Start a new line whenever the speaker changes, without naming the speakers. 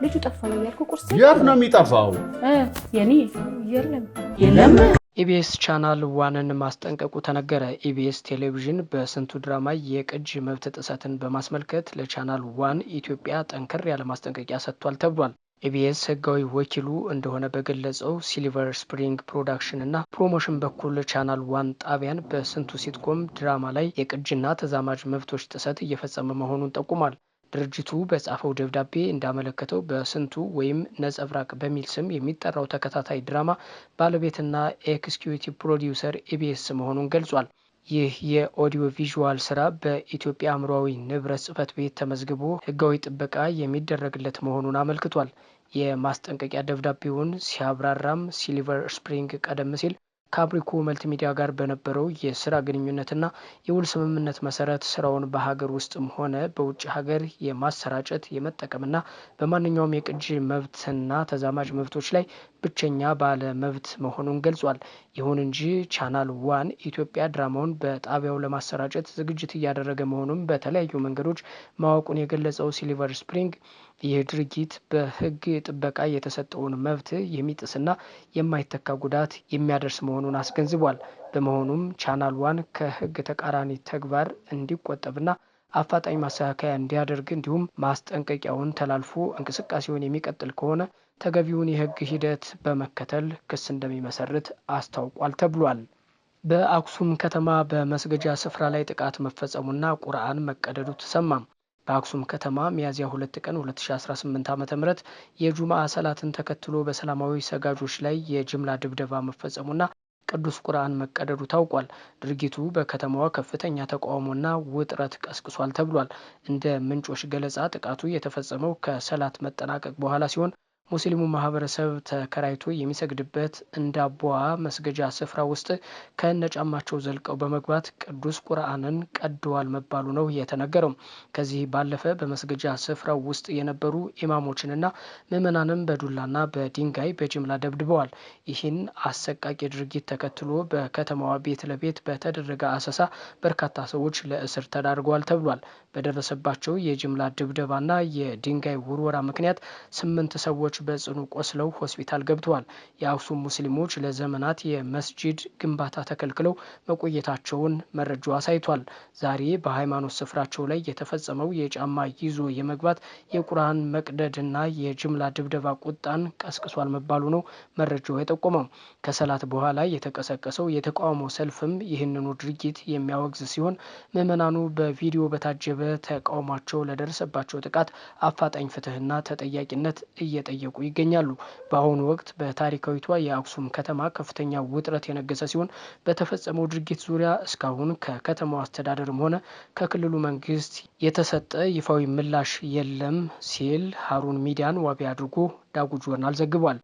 ልጁ ጠፋ ነው ያልኩ ቁርስ
የት ነው የሚጠፋው?
የኔ የለም
ኢቢኤስ ቻናል ዋንን ማስጠንቀቁ ተነገረ። ኢቢኤስ ቴሌቪዥን በስንቱ ድራማ የቅጂ መብት ጥሰትን በማስመልከት ለቻናል ዋን ኢትዮጵያ ጠንከር ያለ ማስጠንቀቂያ ሰጥቷል ተብሏል። ኢቢኤስ ህጋዊ ወኪሉ እንደሆነ በገለጸው ሲልቨር ስፕሪንግ ፕሮዳክሽን እና ፕሮሞሽን በኩል ቻናል ዋን ጣቢያን በስንቱ ሲትኮም ድራማ ላይ የቅጂና ተዛማጅ መብቶች ጥሰት እየፈጸመ መሆኑን ጠቁሟል። ድርጅቱ በጻፈው ደብዳቤ እንዳመለከተው በስንቱ ወይም ነጸብራቅ በሚል ስም የሚጠራው ተከታታይ ድራማ ባለቤትና ኤክስኪዩቲቭ ፕሮዲውሰር ኢቢኤስ መሆኑን ገልጿል። ይህ የኦዲዮ ቪዥዋል ስራ በኢትዮጵያ አእምሯዊ ንብረት ጽሕፈት ቤት ተመዝግቦ ህጋዊ ጥበቃ የሚደረግለት መሆኑን አመልክቷል። የማስጠንቀቂያ ደብዳቤውን ሲያብራራም ሲልቨር ስፕሪንግ ቀደም ሲል ከአብሪኮ መልቲሚዲያ ጋር በነበረው የስራ ግንኙነትና የውል ስምምነት መሰረት ስራውን በሀገር ውስጥም ሆነ በውጭ ሀገር የማሰራጨት የመጠቀምና በማንኛውም የቅጂ መብትና ተዛማጅ መብቶች ላይ ብቸኛ ባለ መብት መሆኑን ገልጿል። ይሁን እንጂ ቻናል ዋን ኢትዮጵያ ድራማውን በጣቢያው ለማሰራጨት ዝግጅት እያደረገ መሆኑን በተለያዩ መንገዶች ማወቁን የገለጸው ሲልቨር ስፕሪንግ ይህ ድርጊት በህግ ጥበቃ የተሰጠውን መብት የሚጥስና የማይተካ ጉዳት የሚያደርስ መሆኑን አስገንዝቧል። በመሆኑም ቻናል ዋን ከህግ ተቃራኒ ተግባር እንዲቆጠብና አፋጣኝ ማስተካከያ እንዲያደርግ እንዲሁም ማስጠንቀቂያውን ተላልፎ እንቅስቃሴውን የሚቀጥል ከሆነ ተገቢውን የህግ ሂደት በመከተል ክስ እንደሚመሰርት አስታውቋል ተብሏል። በአክሱም ከተማ በመስገጃ ስፍራ ላይ ጥቃት መፈጸሙና ቁርአን መቀደዱ ተሰማ። በአክሱም ከተማ ሚያዝያ 2 ቀን 2018 ዓ.ም የጁምዓ ሰላትን ተከትሎ በሰላማዊ ሰጋጆች ላይ የጅምላ ድብደባ መፈጸሙና ቅዱስ ቁርአን መቀደዱ ታውቋል። ድርጊቱ በከተማዋ ከፍተኛ ተቃውሞና ውጥረት ቀስቅሷል ተብሏል። እንደ ምንጮች ገለጻ ጥቃቱ የተፈጸመው ከሰላት መጠናቀቅ በኋላ ሲሆን ሙስሊሙ ማህበረሰብ ተከራይቶ የሚሰግድበት እንደ አቦዋ መስገጃ ስፍራ ውስጥ ከነጫማቸው ዘልቀው በመግባት ቅዱስ ቁርአንን ቀደዋል መባሉ ነው የተነገረው። ከዚህ ባለፈ በመስገጃ ስፍራው ውስጥ የነበሩ ኢማሞችንና ምዕመናንም በዱላና በድንጋይ በጅምላ ደብድበዋል። ይህን አሰቃቂ ድርጊት ተከትሎ በከተማዋ ቤት ለቤት በተደረገ አሰሳ በርካታ ሰዎች ለእስር ተዳርገዋል ተብሏል። በደረሰባቸው የጅምላ ድብደባና የድንጋይ ውርወራ ምክንያት 8 ሰዎች በጽኑ ቆስለው ሆስፒታል ገብተዋል። የአክሱም ሙስሊሞች ለዘመናት የመስጂድ ግንባታ ተከልክለው መቆየታቸውን መረጃው አሳይቷል። ዛሬ በሃይማኖት ስፍራቸው ላይ የተፈጸመው የጫማ ይዞ የመግባት የቁርአን መቅደድና የጅምላ ድብደባ ቁጣን ቀስቅሷል መባሉ ነው መረጃው የጠቆመው። ከሰላት በኋላ የተቀሰቀሰው የተቃውሞ ሰልፍም ይህንኑ ድርጊት የሚያወግዝ ሲሆን ምዕመናኑ በቪዲዮ በታጀበ ተቃውሟቸው ለደረሰባቸው ጥቃት አፋጣኝ ፍትህና ተጠያቂነት እየጠየቁ ይገኛሉ። በአሁኑ ወቅት በታሪካዊቷ የአክሱም ከተማ ከፍተኛ ውጥረት የነገሰ ሲሆን በተፈጸመው ድርጊት ዙሪያ እስካሁን ከከተማው አስተዳደርም ሆነ ከክልሉ መንግስት የተሰጠ ይፋዊ ምላሽ የለም ሲል ሀሩን ሚዲያን ዋቢ አድርጎ ዳጉ ጆርናል ዘግቧል።